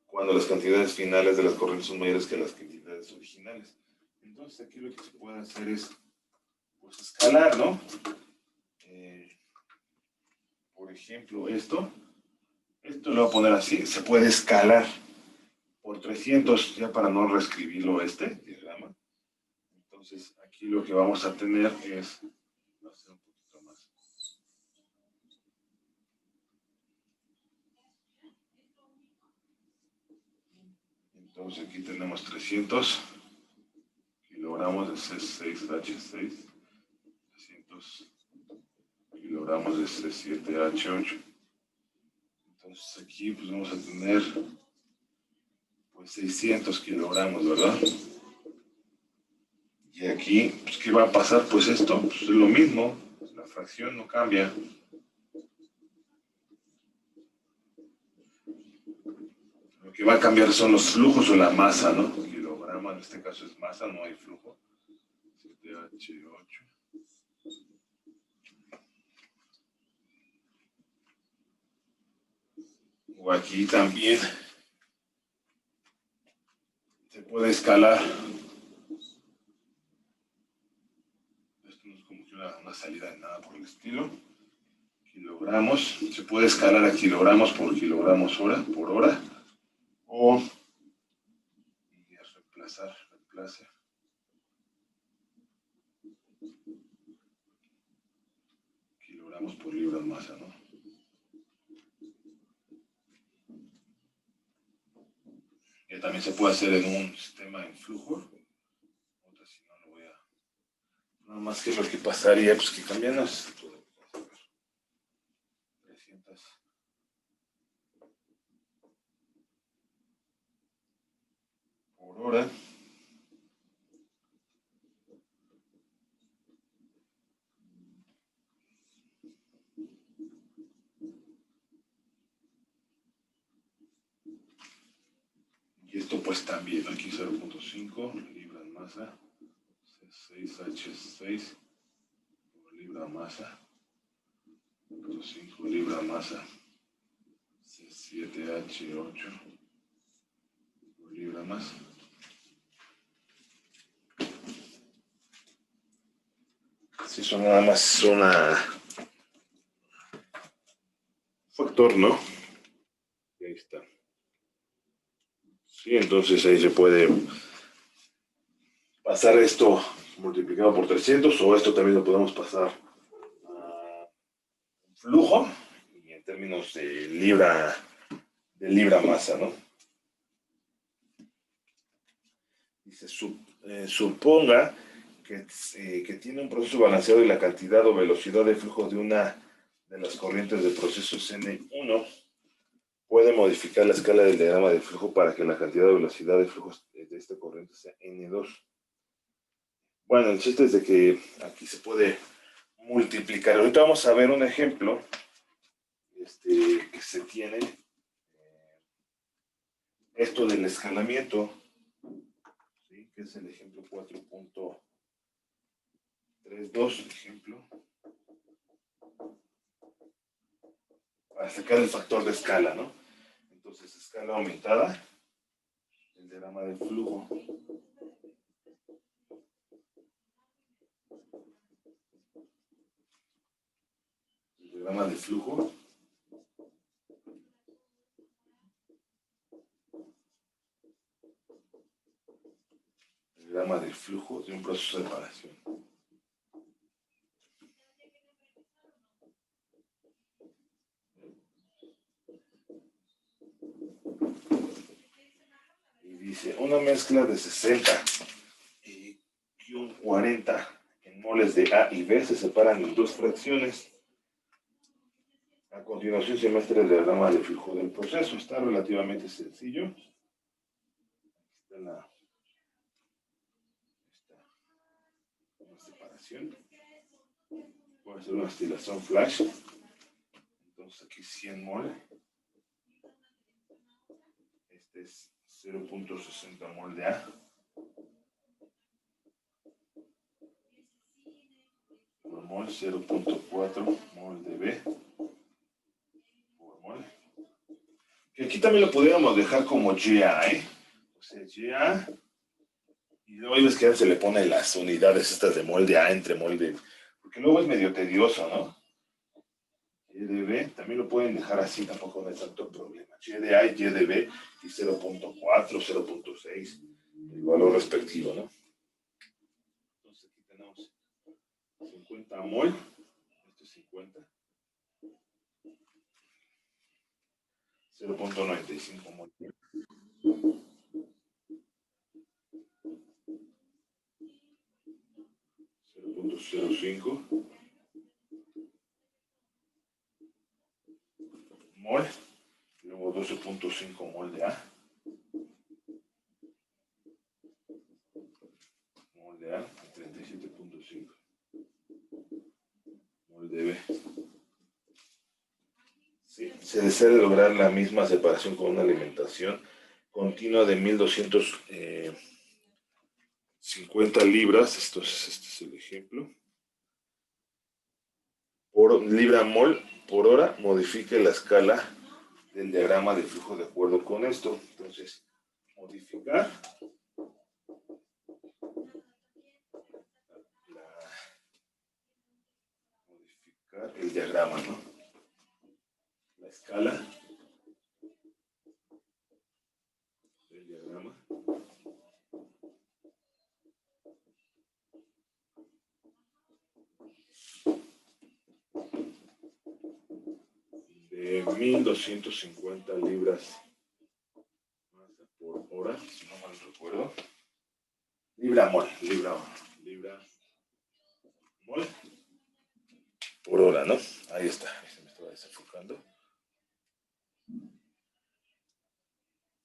Cuando las cantidades finales de las corrientes son mayores que las cantidades originales. Entonces aquí lo que se puede hacer es, pues, escalar, ¿no? Por ejemplo, esto lo voy a poner así, se puede escalar por 300, ya para no reescribirlo este diagrama. Entonces aquí lo que vamos a tener es, voy a hacer un poquito más. Entonces aquí tenemos 300 kilogramos de C6H6, 300 kilogramos de C7H8. Entonces aquí pues vamos a tener pues 600 kilogramos, ¿verdad? Y aquí, pues, ¿qué va a pasar? Pues esto, pues es lo mismo, la fracción no cambia. Lo que va a cambiar son los flujos o la masa, ¿no? Kilogramo, en este caso es masa, no hay flujo. 7H8. O aquí también se puede escalar. Esto no es como que una salida de nada por el estilo. Kilogramos, se puede escalar a kilogramos por kilogramos hora, por hora. O reemplace. Kilogramos por libra masa, ¿no? Que también se puede hacer en un sistema en flujo. Otra, si no, lo voy a... Nada más que lo que pasaría, pues que cambiando esto. 300 por hora. Y esto pues también, aquí 0.5 libras masa, C6H6 por libra masa, 0.5 libra masa, C7H8 por libra masa. Si son nada más una factor, ¿no? Y ahí está. Sí, entonces ahí se puede pasar esto multiplicado por 300, o esto también lo podemos pasar a flujo, y en términos de libra masa, ¿no? Dice, suponga que tiene un proceso balanceado y la cantidad o velocidad de flujo de una de las corrientes de procesos N1 puede modificar la escala del diagrama de flujo para que la cantidad de velocidad de flujo de esta corriente sea N2. Bueno, el chiste es de que aquí se puede multiplicar. Ahorita vamos a ver un ejemplo que se tiene, esto del escalamiento, ¿sí? Que es el ejemplo 4.32, ejemplo, para sacar el factor de escala, ¿no? Entonces, escala aumentada, el diagrama del flujo. El diagrama del flujo. El diagrama del flujo de un proceso de separación. Y dice, una mezcla de 60 y un 40 en moles de A y B se separan en dos fracciones. A continuación se muestra el diagrama de flujo del proceso. Está relativamente sencillo. Aquí está una separación. Voy a hacer una destilación flash. Entonces aquí 100 mol. Este es 0.60 mol de A. Por mol, 0.4 mol de B. Por mol. Que aquí también lo pudiéramos dejar como GA, ¿eh? O sea, GA. Y luego ves que se le pone las unidades estas de molde A entre molde. Porque luego es medio tedioso, ¿no? Y de B también lo pueden dejar así, tampoco no hay tanto problema. Y de A y Y de B y 0.4, 0.6, el valor respectivo, ¿no? Entonces aquí tenemos 50 mol, esto es 50. 0.95 mol. 0.05 mol, luego 12.5 mol de A. Mol de A, 37.5 mol de B. Sí, se desea lograr la misma separación con una alimentación continua de 1250 libras. Este es el ejemplo. Por libra mol por hora, modifique la escala del diagrama de flujo de acuerdo con esto. Entonces, modificar el diagrama, ¿no? La escala del diagrama de 1250 libras por hora, si no mal recuerdo. Libra mol por hora, ¿no? Ahí está, se me estaba desenfocando.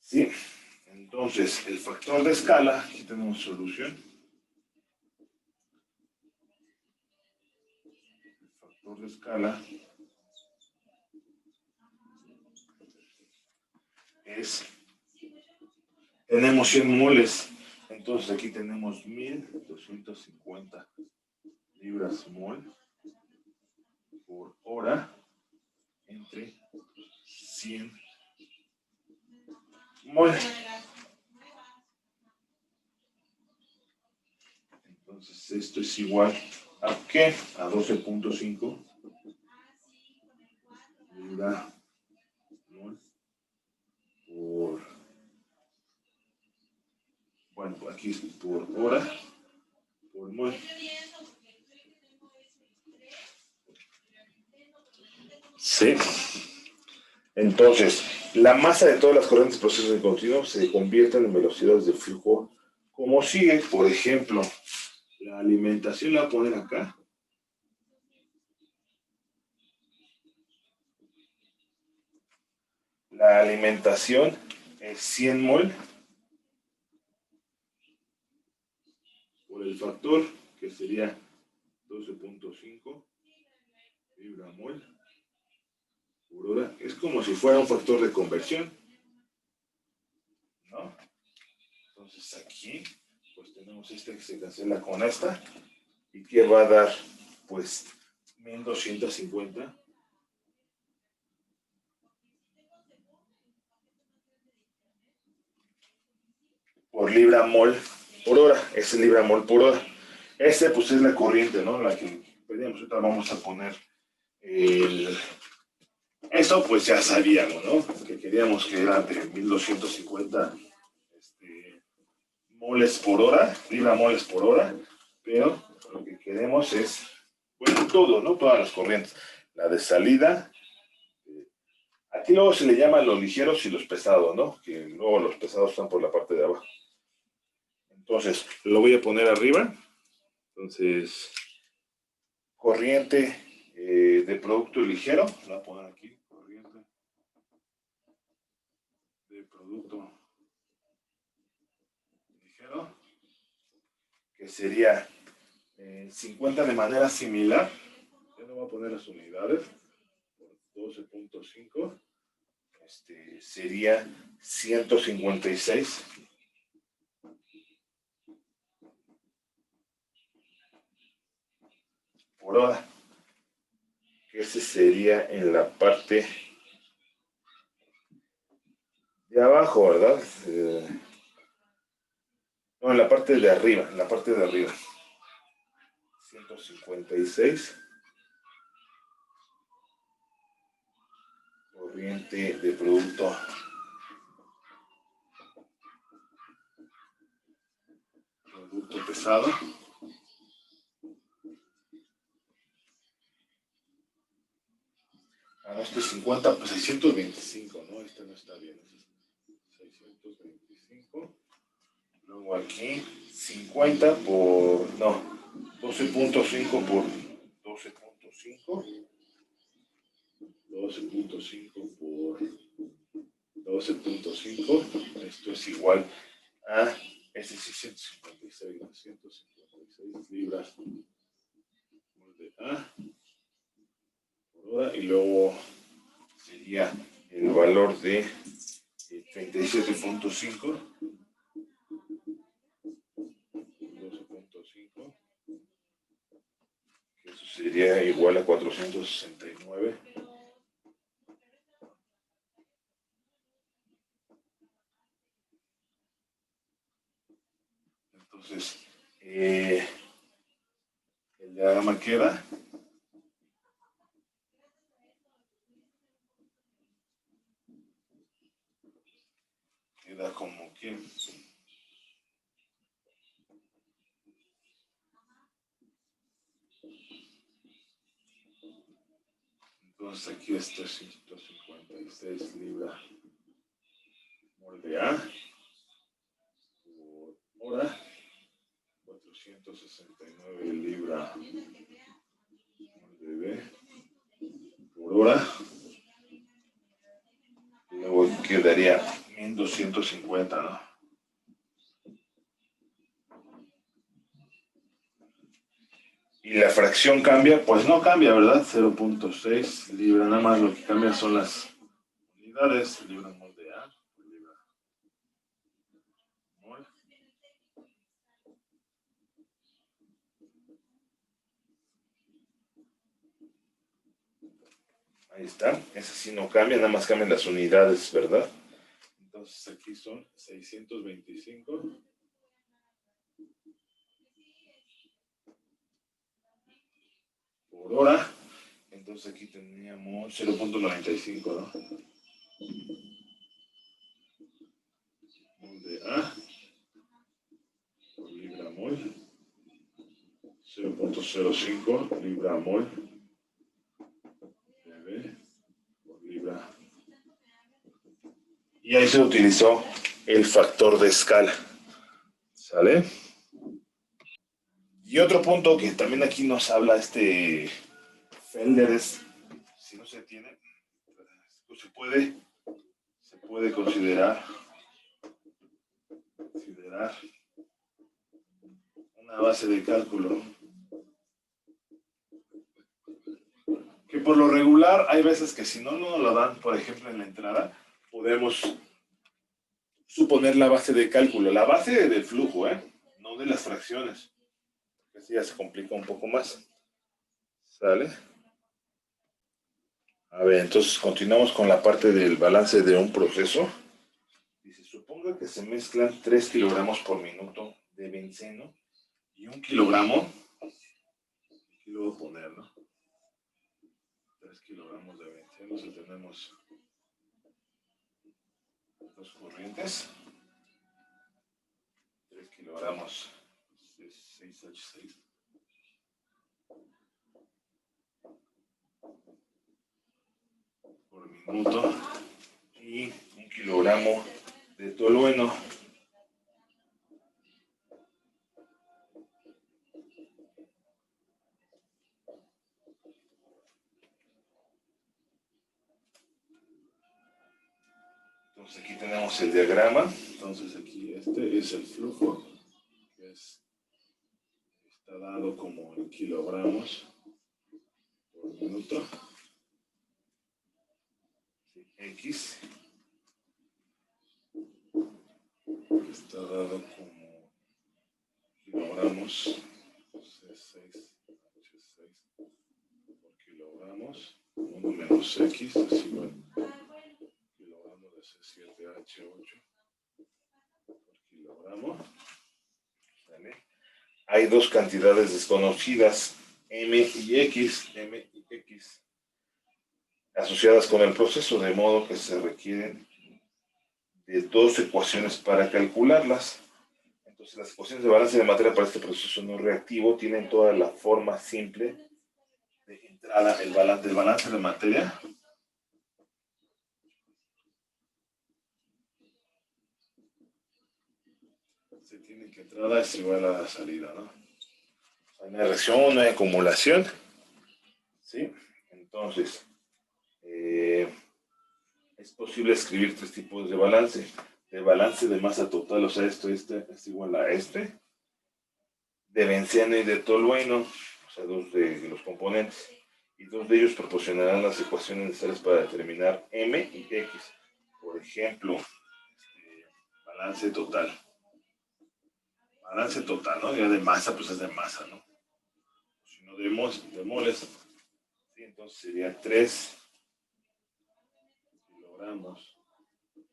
Sí, entonces el factor de escala, aquí tenemos solución. El factor de escala tenemos 100 moles, entonces aquí tenemos 1250 libras mol por hora entre 100 mol. Entonces esto es igual a ¿qué? A 12.5 libra mol por, bueno, aquí es por hora. por mol. Sí. Entonces, la masa de todas las corrientes procesos de continuo se convierten en velocidades de flujo como sigue. Por ejemplo, la alimentación la voy a poner acá. La alimentación es 100 mol por el factor, que sería 12.5 libra-mol por hora. Es como si fuera un factor de conversión, ¿no? Entonces aquí, pues tenemos esta que se cancela con esta, y que va a dar, pues, 1250 por libra-mol por hora. Ese libra-mol por hora. Este, pues, es la corriente, ¿no? La que pedíamos. Ahorita vamos a poner el... Esto, pues, ya sabíamos, ¿no? Que queríamos que era de 1250 moles por hora, libra-moles por hora, pero lo que queremos es, bueno, todo, ¿no? Todas las corrientes. La de salida, aquí luego se le llama los ligeros y los pesados, ¿no? Que luego los pesados están por la parte de abajo. Entonces, lo voy a poner arriba. Entonces, corriente de producto ligero, lo voy a poner aquí, corriente de producto ligero, que sería 50 de manera similar. Ya no voy a poner las unidades, por 12.5, sería 156 por hora, que ese sería en la parte de abajo, ¿verdad? No, en la parte de arriba, en la parte de arriba. 156 corriente de producto pesado. Ah, no, este es 50, pues 625, ¿no? Este no está bien. 625. Luego aquí 50 por, no, 12.5 por 12.5. 12.5 por 12.5. Esto es igual a, este es 156 libras de A por hora, y luego sería el valor de 37.5. 12.5, que eso sería igual a 469. Entonces, el diagrama queda como que entonces aquí está 156 libras molde A por hora, 469 libras molde B por hora. Luego quedaría 1250, ¿no? Y la fracción cambia, pues no cambia, ¿verdad? 0.6 libra, nada más lo que cambia son las unidades, libra molde A, libra mol. Ahí está, ese sí no cambia, nada más cambian las unidades, ¿verdad? Entonces aquí son 625 por hora. Entonces aquí teníamos 0.95, ¿no? Molde A por libra mol. 0.05 libra mol de por libra. Y ahí se utilizó el factor de escala. ¿Sale? Y otro punto que también aquí nos habla Felder es, si no se tiene, pues se puede considerar una base de cálculo. Que por lo regular hay veces que si no nos lo dan, por ejemplo en la entrada, podemos suponer la base de cálculo, la base del flujo, no de las fracciones. Así ya se complica un poco más. ¿Sale? A ver, entonces continuamos con la parte del balance de un proceso. Dice, suponga que se mezclan 3 kilogramos por minuto de benceno y 1 kilogramo, aquí lo voy a poner, ¿no? 3 kilogramos de benceno, si tenemos dos corrientes, 3 kilogramos de 6H6 por minuto y 1 kilogramo de tolueno. Entonces aquí tenemos el diagrama. Entonces aquí este es el flujo, que está dado como en kilogramos por minuto. X está dado como kilogramos C6H6 por kilogramos. 1 menos X es igual a kilogramo de C7H8 por kilogramo. ¿Vale? Hay dos cantidades desconocidas, M y X, asociadas con el proceso, de modo que se requieren de dos ecuaciones para calcularlas. Entonces, las ecuaciones de balance de materia para este proceso no reactivo tienen toda la forma simple de entrada del balance de materia. Se tiene que entrada es igual a la salida, ¿no? Hay una reacción, una acumulación. ¿Sí? Entonces, es posible escribir tres tipos de balance. De balance de masa total, o sea, este es igual a este. De benceno y de tolueno, o sea, dos de los componentes. Y dos de ellos proporcionarán las ecuaciones necesarias para determinar M y X. Por ejemplo, balance total. Balance total, ¿no? Ya de masa, pues es de masa, ¿no? Si no de moles, ¿sí? Entonces sería 3 kilogramos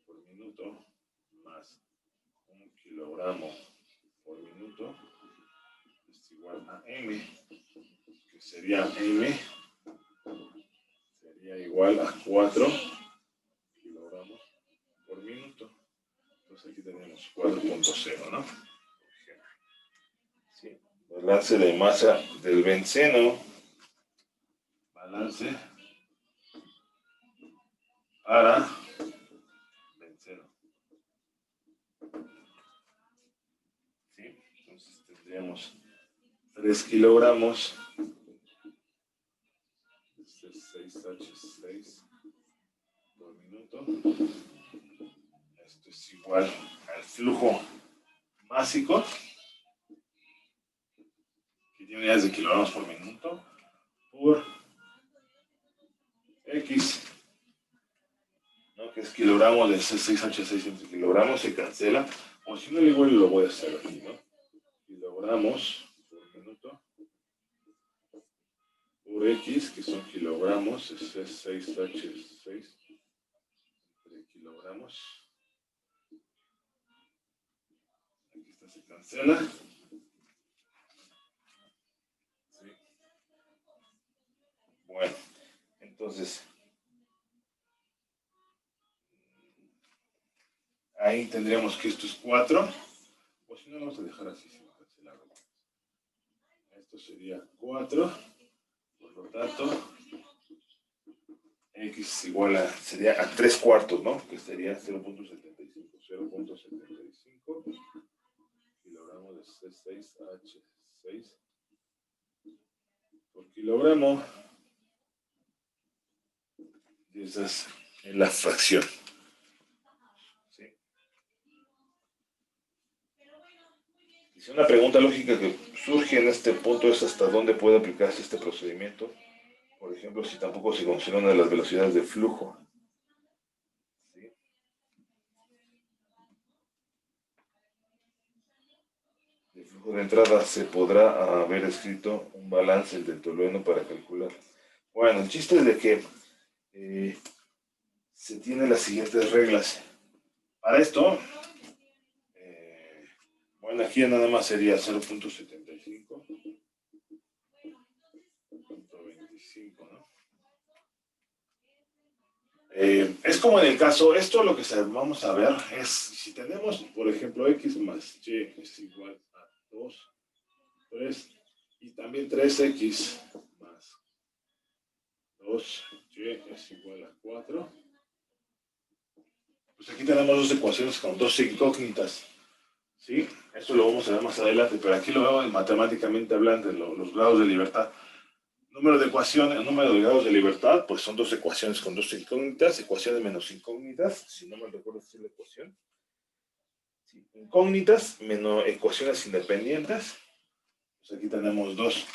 por minuto más 1 kilogramo por minuto es igual a M, que sería M, sería igual a 4 kilogramos por minuto. Entonces aquí tenemos 4.0, ¿no? Sí. Balance de masa del benceno. Balance para benceno. ¿Sí? Entonces tendríamos 3 kilogramos de 6H6 por minuto. Esto es igual al flujo másico, que tiene unidades de kilogramos por minuto, por X, ¿no? Que es kilogramos de C6H6 entre kilogramos, se cancela, o si no, igual lo voy a hacer aquí, ¿no? Kilogramos por minuto por X, que son kilogramos, es C6H6 entre kilogramos. Aquí está, se cancela. ¿Sí? Bueno, entonces ahí tendríamos que esto es 4, o si no, vamos a dejar así sin cancelar. Esto Esto sería 4. Por lo tanto, X igual a, sería a 3 cuartos, ¿no? Que sería 0.75. 0.75. Kilogramos de C6H6 por kilogramo. Y esa es la fracción. ¿Sí? Y una pregunta lógica que surge en este punto es hasta dónde puede aplicarse este procedimiento. Por ejemplo, si tampoco se consideran las velocidades de flujo. ¿Sí? El flujo de entrada se podrá haber escrito un balance del tolueno para calcular. Bueno, el chiste es de que se tienen las siguientes reglas. Para esto, bueno, aquí nada más sería 0.75, 0.25, ¿no? Es como en el caso, esto lo que vamos a ver es, si tenemos, por ejemplo, x más y es igual a 2, 3, y también 3x más 2y es igual a 4, pues aquí tenemos dos ecuaciones con dos incógnitas, ¿sí? Esto lo vamos a ver más adelante, pero aquí lo vemos matemáticamente hablando, los grados de libertad. Número de ecuaciones, número de grados de libertad, pues son dos ecuaciones con dos incógnitas, ecuaciones menos incógnitas, si no me recuerdo si es la ecuación. Sí, incógnitas menos ecuaciones independientes, pues aquí tenemos dos.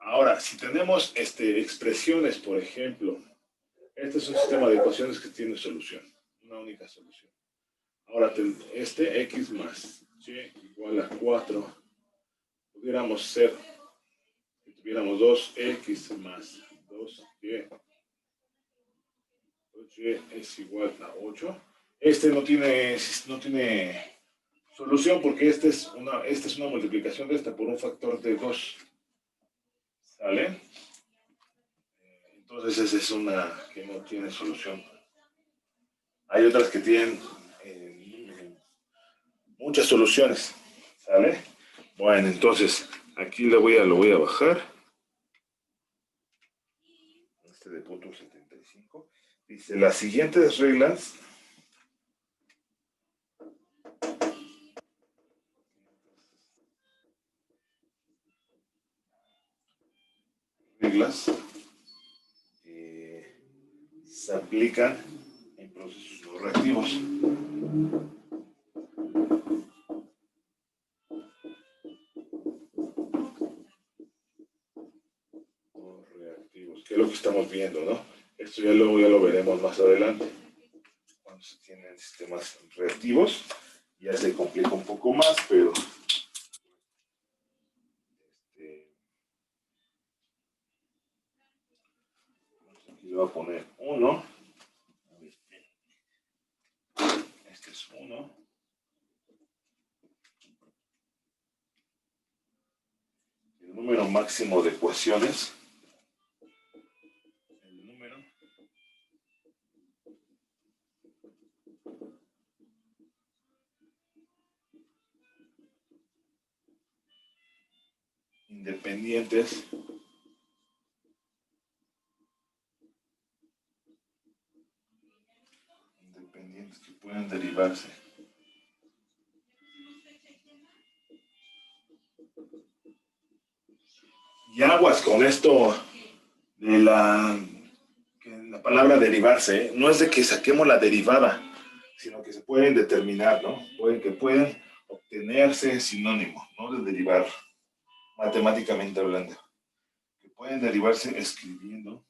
Ahora, si tenemos expresiones, por ejemplo, este es un sistema de ecuaciones que tiene solución, una única solución. Ahora, x más y igual a 4, pudiéramos ser, si tuviéramos 2x más 2y, 2y es igual a 8. Este no tiene solución porque esta es una multiplicación de esta por un factor de 2. ¿Sale? Entonces esa es una que no tiene solución. Hay otras que tienen muchas soluciones. ¿Sale? Bueno, entonces aquí lo voy a bajar. Este de punto 75. Dice, las siguientes reglas se aplican en procesos no reactivos. No reactivos, que es lo que estamos viendo, ¿no? Esto ya lo veremos más adelante. Cuando se tienen sistemas reactivos, ya se complica un poco más, pero aquí le voy a poner 1. Este es 1. El número máximo de ecuaciones. El número independientes que pueden derivarse. Y aguas con esto de la palabra derivarse, ¿eh? No es de que saquemos la derivada, sino que se pueden determinar, ¿no? Pueden obtenerse sinónimos, ¿no? De derivar, matemáticamente hablando. Que pueden derivarse escribiendo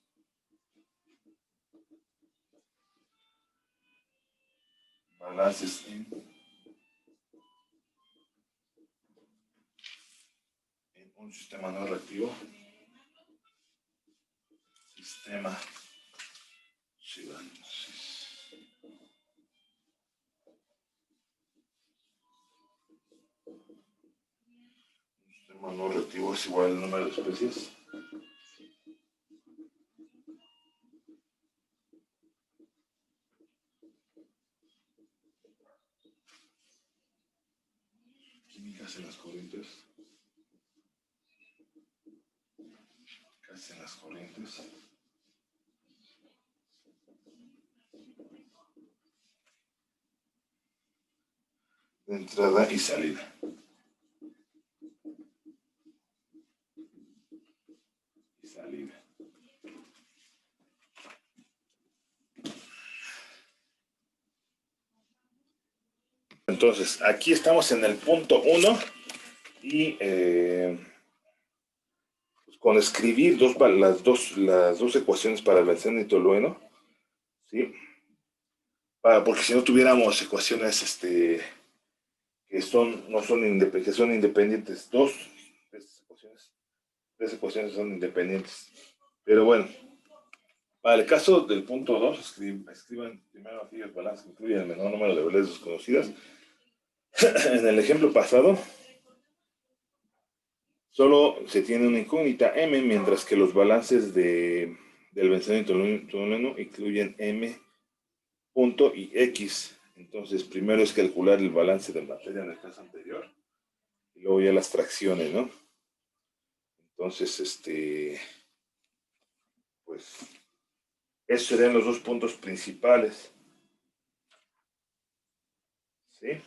balances en un sistema no reactivo. Sistema no reactivo es igual al número de especies. Químicas en las corrientes. en las corrientes. De entrada y salida. Entonces, aquí estamos en el punto 1 y pues con escribir las dos ecuaciones para el benceno y tolueno, ¿sí? Porque si no tuviéramos ecuaciones que son independientes, tres ecuaciones son independientes. Pero bueno, para el caso del punto 2, escriban primero aquellos balances que incluyen el menor número de variables desconocidas. En el ejemplo pasado, solo se tiene una incógnita M, mientras que los balances del benceno y tolueno incluyen M punto y X. Entonces, primero es calcular el balance de materia en el caso anterior, y luego ya las fracciones, ¿no? Entonces, pues, esos serían los dos puntos principales, ¿sí?